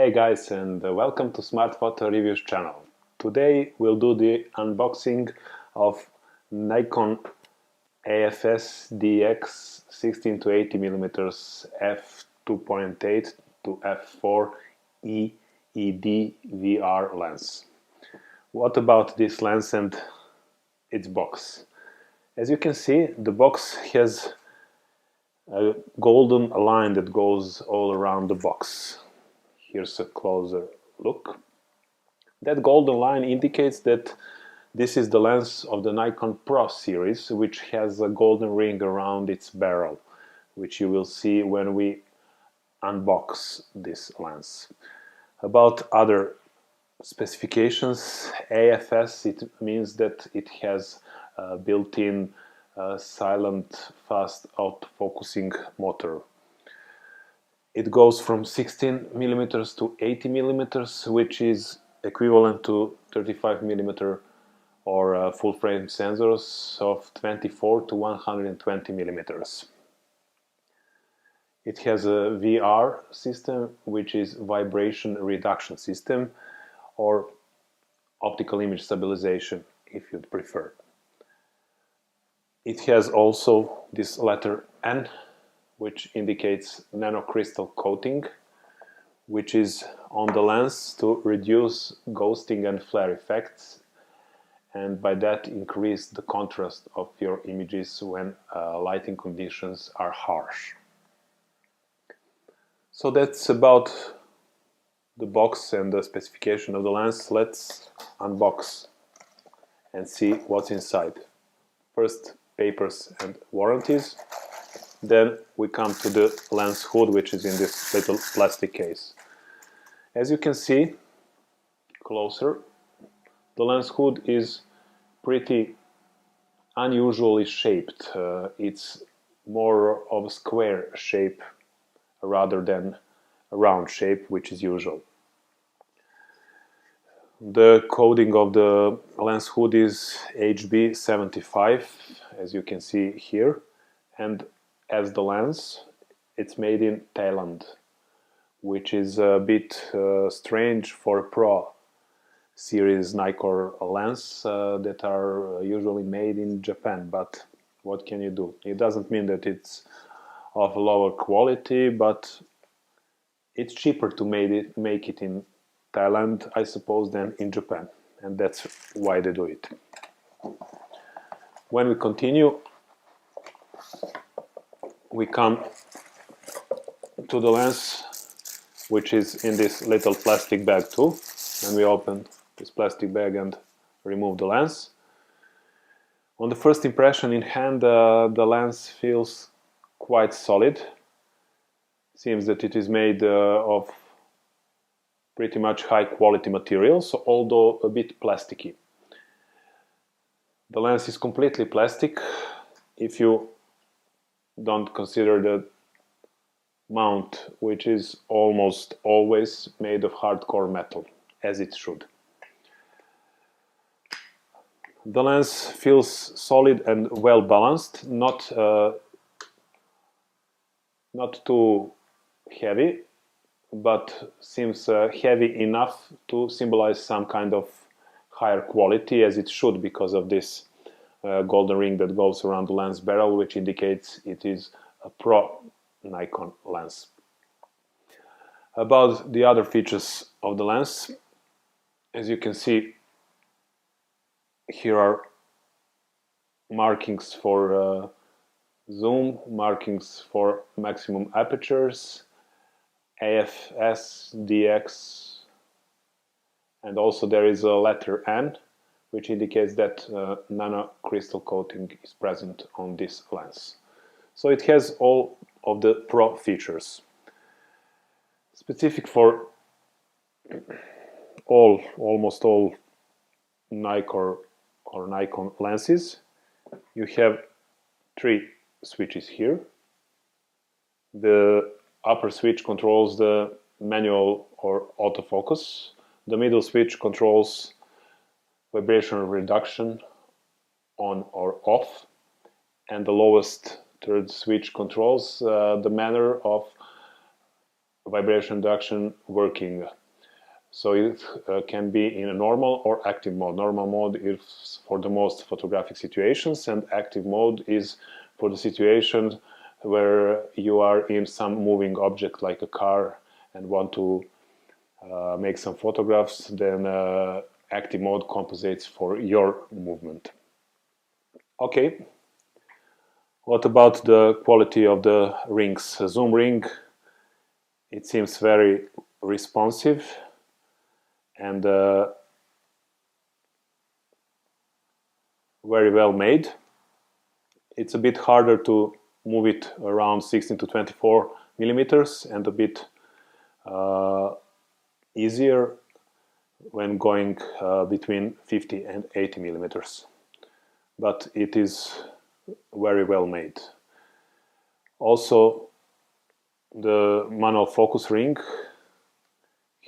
Hey guys, and welcome to Smart Photo Reviews channel. Today we'll do the unboxing of Nikon AFS DX 16 to 80mm f2.8 to f4 EED VR lens. What about this lens and its box? As you can see, the box has a golden line that goes all around the box. Here's a closer look. That golden line indicates that this is the lens of the Nikon Pro series, which has a golden ring around its barrel, which you will see when we unbox this lens. About other specifications, AFS, it means that it has a built-in silent fast autofocusing motor. It goes from 16mm to 80mm, which is equivalent to 35mm or full-frame sensors of 24 to 120mm. It has a VR system, which is vibration reduction system, or optical image stabilization, if you'd prefer. It has also this letter N, which indicates nanocrystal coating, which is on the lens to reduce ghosting and flare effects, and by that increase the contrast of your images when lighting conditions are harsh. So that's about the box and the specification of the lens. Let's unbox and see what's inside. First, papers and warranties. Then we come to the lens hood, which is in this little plastic case. As you can see closer, the lens hood is pretty unusually shaped. It's more of a square shape rather than a round shape, which is usual. The coding of the lens hood is HB75, as you can see here, and as the lens, it's made in Thailand, which is a bit strange for Pro series Nikkor lens that are usually made in Japan, but what can you do? It doesn't mean that it's of lower quality, but it's cheaper to make it in Thailand, I suppose, than in Japan, and that's why they do it. When we continue, we come to the lens, which is in this little plastic bag too, and we open this plastic bag and remove the lens. On the first impression in hand, the lens feels quite solid. Seems that it is made of pretty much high quality materials, although a bit plasticky. The lens is completely plastic if you don't consider the mount, which is almost always made of hardcore metal, as it should. The lens feels solid and well balanced, not too heavy, but seems heavy enough to symbolize some kind of higher quality, as it should, because of this golden ring that goes around the lens barrel, which indicates it is a Pro Nikon lens. About the other features of the lens, as you can see, here are markings for zoom, markings for maximum apertures, AFS, DX, and also there is a letter N, which indicates that nanocrystal coating is present on this lens. So it has all of the Pro features. Specific for almost all Nikkor or Nikon lenses, you have three switches here. The upper switch controls the manual or autofocus. The middle switch controls vibration reduction on or off, and the lowest third switch controls the manner of vibration reduction working. So it can be in a normal or active mode. Normal mode is for the most photographic situations, and active mode is for the situations where you are in some moving object like a car and want to make some photographs. Then active mode compensates for your movement. Okay, what about the quality of the rings? A zoom ring, it seems very responsive and very well made. It's a bit harder to move it around 16 to 24 millimeters and a bit easier when going between 50 and 80 millimeters. But it is very well made. Also, the manual focus ring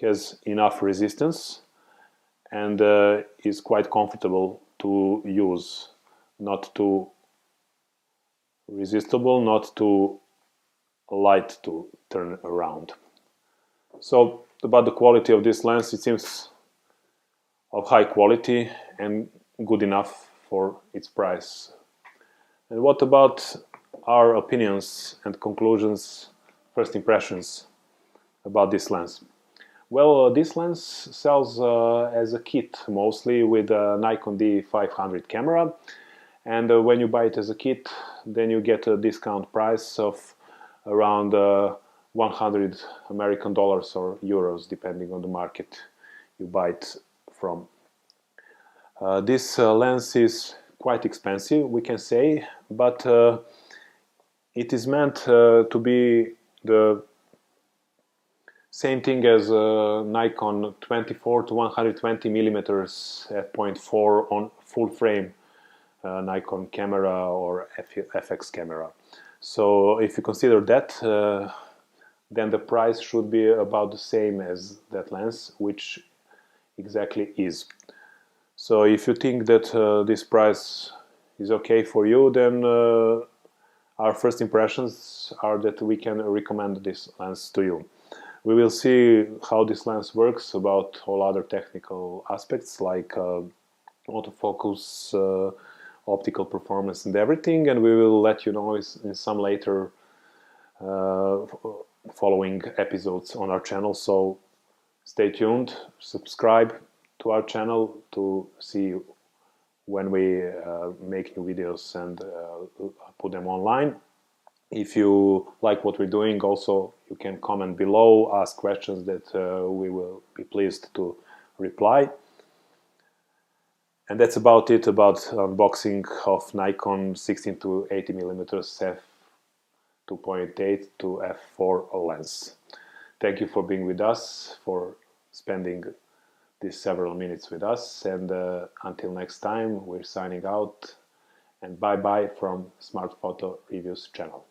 has enough resistance and is quite comfortable to use, not too resistible, not too light to turn around. So about the quality of this lens, it seems of high quality and good enough for its price. And what about our opinions and conclusions, first impressions about this lens? Well, this lens sells as a kit mostly with a Nikon D500 camera, and when you buy it as a kit, then you get a discount price of around 100 American dollars or euros, depending on the market you buy it from. This lens is quite expensive, we can say, but it is meant to be the same thing as a Nikon 24 to 120 millimeters f.4 on full frame Nikon camera or FX camera. So if you consider that, then the price should be about the same as that lens, which exactly is. So if you think that this price is okay for you, then our first impressions are that we can recommend this lens to you. We will see how this lens works, about all other technical aspects like autofocus, optical performance and everything, and we will let you know in some later following episodes on our channel. So stay tuned, subscribe to our channel to see when we make new videos and put them online. If you like what we're doing, also you can comment below, ask questions that we will be pleased to reply. And that's about it about unboxing of Nikon 16 to 80 millimeters f2.8 to f4 lens. Thank you for being with us, for spending these several minutes with us, and until next time, we're signing out, and bye bye from Smart Photo Reviews channel.